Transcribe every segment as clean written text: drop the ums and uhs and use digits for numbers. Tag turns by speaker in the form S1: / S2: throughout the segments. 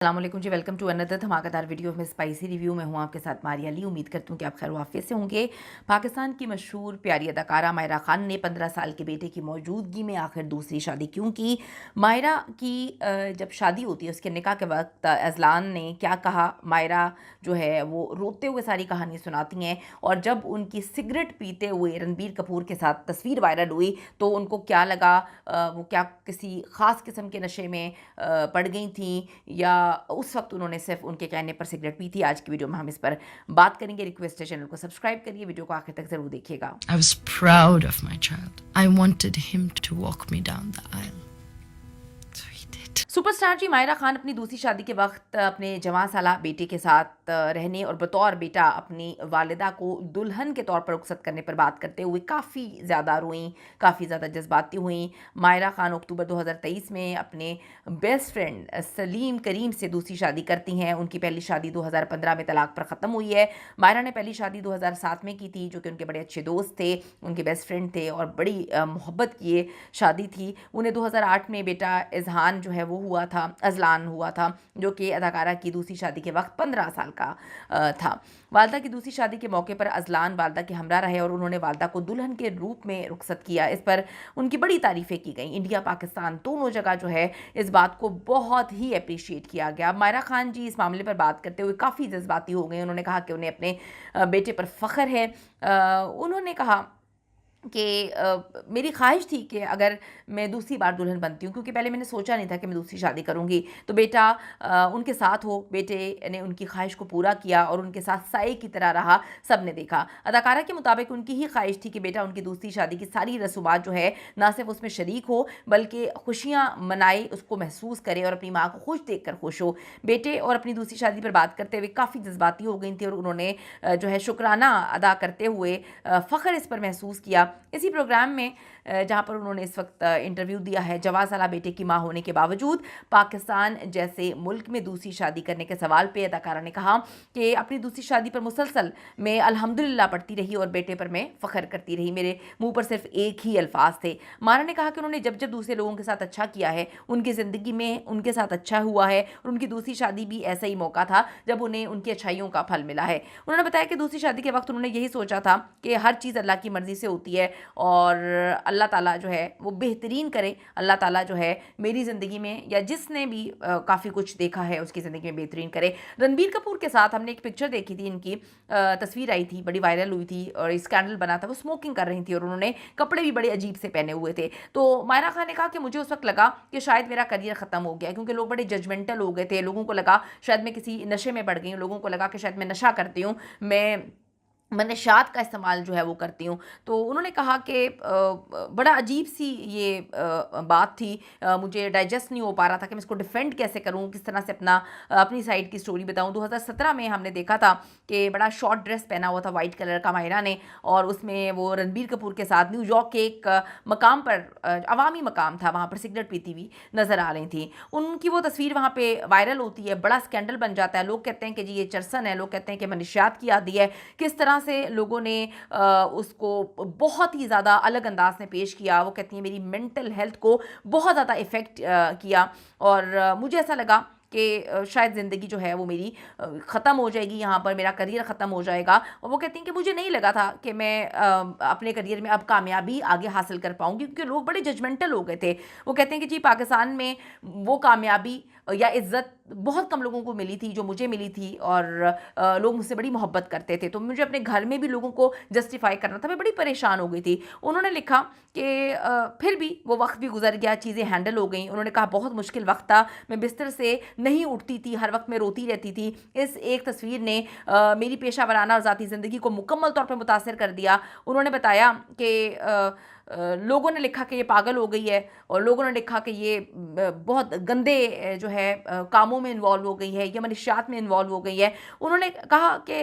S1: अस्सलाम वालेकुम जी, welcome to another धमाकेदार वीडियो में स्पाइसी रिव्यू में हूँ आपके साथ मारिया अली। उम्मीद करती हूँ कि आप खैर वाफियत से होंगे। पाकिस्तान की मशहूर प्यारी अदाकारा मायरा खान ने 15 साल के बेटे की मौजूदगी में आखिर दूसरी शादी क्यों की। मायरा की जब शादी होती है उसके निकाह के वक्त अजलान ने क्या कहा, मायरा जो है वो रोते हुए सारी कहानी सुनाती हैं। और जब उनकी सिगरेट पीते हुए रणबीर कपूर के साथ तस्वीर वायरल हुई तो उनको क्या लगा, वो क्या किसी ख़ास किस्म के नशे में पड़ गई थी या उस वक्त उन्होंने सिर्फ उनके कहने पर सिगरेट पी थी। आज की वीडियो में हम इस पर बात करेंगे। रिक्वेस्ट है चैनल को सब्सक्राइब करिए, वीडियो को आखिर तक जरूर देखिएगा।
S2: I was proud of my child. I wanted him to walk me down the aisle. So he did.
S1: Superstar ji Maira Khan अपनी दूसरी शादी के वक्त अपने जवां साला बेटे के साथ रहने और बतौर बेटा अपनी वालिदा को दुल्हन के तौर पर रुखसत करने पर बात करते हुए काफ़ी ज़्यादा रोईं, काफ़ी ज़्यादा जज्बाती हुईं। मायरा खान अक्टूबर 2023 में अपने बेस्ट फ्रेंड सलीम करीम से दूसरी शादी करती हैं। उनकी पहली शादी 2015 में तलाक पर ख़त्म हुई है। मायरा ने पहली शादी 2007 में की थी, जो कि उनके बड़े अच्छे दोस्त थे, उनके बेस्ट फ्रेंड थे और बड़ी मोहब्बत की ये शादी थी। उन्हें 2008 में बेटा इजहान जो है वो हुआ था, अजलान हुआ था, जो कि अदाकारा की दूसरी शादी के वक्त 15 साल का था। वालदा की दूसरी शादी के मौके पर अजलान वालदा के हमरा रहे और उन्होंने वालदा को दुल्हन के रूप में रुखसत किया। इस पर उनकी बड़ी तारीफ़ें की गई। इंडिया पाकिस्तान दोनों जगह जो है इस बात को बहुत ही अप्रिशिएट किया गया। मायरा खान जी इस मामले पर बात करते हुए काफ़ी जज्बाती हो गई। उन्होंने कहा कि उन्हें अपने बेटे पर फ़ख्र है। उन्होंने कहा कि मेरी ख्वाहिश थी कि अगर मैं दूसरी बार दुल्हन बनती हूँ, क्योंकि पहले मैंने सोचा नहीं था कि मैं दूसरी शादी करूँगी, तो बेटा उनके साथ हो। बेटे ने उनकी ख्वाहिश को पूरा किया और उनके साथ साए की तरह रहा, सब ने देखा। अदाकारा के मुताबिक उनकी ही ख्वाहिश थी कि बेटा उनकी दूसरी शादी की सारी रसूमात जो है ना सिर्फ उसमें शरीक हो बल्कि खुशियाँ मनाए, उसको महसूस करे और अपनी माँ को खुश देख कर खुश हो। बेटे और अपनी दूसरी शादी पर बात करते हुए काफ़ी जज्बाती हो गई थी और उन्होंने जो है शुक्राना अदा करते हुए फ़ख्र इस पर महसूस किया। इसी प्रोग्राम में जहां पर उन्होंने इस वक्त इंटरव्यू दिया है, जवां साला बेटे की मां होने के बावजूद पाकिस्तान जैसे मुल्क में दूसरी शादी करने के सवाल पे अदाकारा ने कहा कि अपनी दूसरी शादी पर मुसलसल मैं अल्हम्दुलिल्लाह पढ़ती रही और बेटे पर मैं फ़ख्र करती रही। मेरे मुंह पर सिर्फ एक ही अल्फाज थे। मारा ने कहा कि उन्होंने जब जब दूसरे लोगों के साथ अच्छा किया है, उनकी ज़िंदगी में उनके साथ अच्छा हुआ है और उनकी दूसरी शादी भी ऐसा ही मौका था जब उन्हें उनकी अच्छाइयों का फल मिला है। उन्होंने बताया कि दूसरी शादी के वक्त उन्होंने यही सोचा था कि हर चीज़ अल्लाह की मर्ज़ी से होती है और अल्लाह ताला जो है वो बेहतरीन करे। अल्लाह ताला जो है मेरी ज़िंदगी में या जिसने भी काफ़ी कुछ देखा है उसकी ज़िंदगी में बेहतरीन करे। रणबीर कपूर के साथ हमने एक पिक्चर देखी थी, इनकी तस्वीर आई थी, बड़ी वायरल हुई थी और स्कैंडल बना था। वो स्मोकिंग कर रही थी और उन्होंने कपड़े भी बड़े अजीब से पहने हुए थे। तो मायरा खान ने कहा कि मुझे उस वक्त लगा कि शायद मेरा करियर ख़त्म हो गया, क्योंकि लोग बड़े जजमेंटल हो गए थे। लोगों को लगा शायद मैं किसी नशे में पड़ गई हूँ, लोगों को लगा कि शायद मैं नशा करती हूँ, मैं मनशात का इस्तेमाल जो है वो करती हूँ। तो उन्होंने कहा कि बड़ा अजीब सी ये बात थी, मुझे डाइजेस्ट नहीं हो पा रहा था कि मैं इसको डिफेंड कैसे करूँ, किस तरह से अपनी साइड की स्टोरी बताऊँ। 2017 में हमने देखा था कि बड़ा शॉर्ट ड्रेस पहना हुआ था वाइट कलर का मायरा ने, और उसमें वो रणबीर कपूर के साथ न्यूयॉर्क के एक मकाम पर, अवामी मकाम था, वहाँ पर सिगरेट पीती हुई नज़र आ रही थी। उनकी वो तस्वीर वहाँ पर वायरल होती है, बड़ा स्कैंडल बन जाता है। लोग कहते हैं कि जी ये चरसन है, लोग कहते हैं कि मनशियात की आदी है। किस तरह से लोगों ने उसको बहुत ही ज़्यादा अलग अंदाज में पेश किया। वो कहती हैं मेरी मेंटल हेल्थ को बहुत ज़्यादा इफ़ेक्ट किया और मुझे ऐसा लगा कि शायद ज़िंदगी जो है वो मेरी ख़त्म हो जाएगी, यहाँ पर मेरा करियर ख़त्म हो जाएगा। और वो कहती हैं कि मुझे नहीं लगा था कि मैं अपने करियर में अब कामयाबी आगे हासिल कर पाऊँगी, क्योंकि लोग बड़े जजमेंटल हो गए थे। वो कहते हैं कि जी पाकिस्तान में वो कामयाबी या इज़्ज़त बहुत कम लोगों को मिली थी जो मुझे मिली थी, और लोग मुझसे बड़ी मोहब्बत करते थे। तो मुझे अपने घर में भी लोगों को जस्टिफाई करना था, मैं बड़ी परेशान हो गई थी। उन्होंने लिखा कि फिर भी वो वक्त भी गुजर गया, चीज़ें हैंडल हो गई। उन्होंने कहा बहुत मुश्किल वक्त था, मैं बिस्तर से नहीं उठती थी, हर वक्त मैं रोती रहती थी। इस एक तस्वीर ने मेरी पेशा वराना और ज़ाती ज़िंदगी को मुकम्मल तौर पर मुतासर कर दिया। उन्होंने बताया कि लोगों ने लिखा कि ये पागल हो गई है, और लोगों ने लिखा कि ये बहुत गंदे जो है कामों में इन्वॉल्व हो गई है, ये मनशियात में इन्वॉल्व हो गई है। उन्होंने कहा कि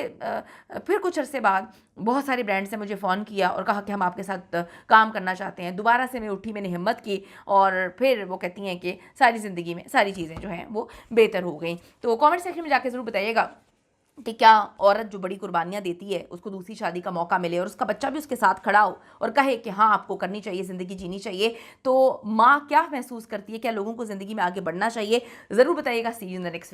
S1: फिर कुछ अरसे बाद बहुत सारे ब्रांड्स ने मुझे फ़ोन किया और कहा कि हम आपके साथ काम करना चाहते हैं। दोबारा से मैं उठी, मैंने हिम्मत की और फिर वो कहती हैं कि सारी ज़िंदगी में सारी चीज़ें जो हैं वो बेहतर हो गई। तो कमेंट सेक्शन में जाके ज़रूर बताइएगा कि क्या औरत जो बड़ी कुर्बानियाँ देती है उसको दूसरी शादी का मौका मिले और उसका बच्चा भी उसके साथ खड़ा हो और कहे कि हाँ आपको करनी चाहिए, ज़िंदगी जीनी चाहिए, तो माँ क्या महसूस करती है, क्या लोगों को ज़िंदगी में आगे बढ़ना चाहिए? ज़रूर बताइएगा। सी यू इन द नेक्स्ट।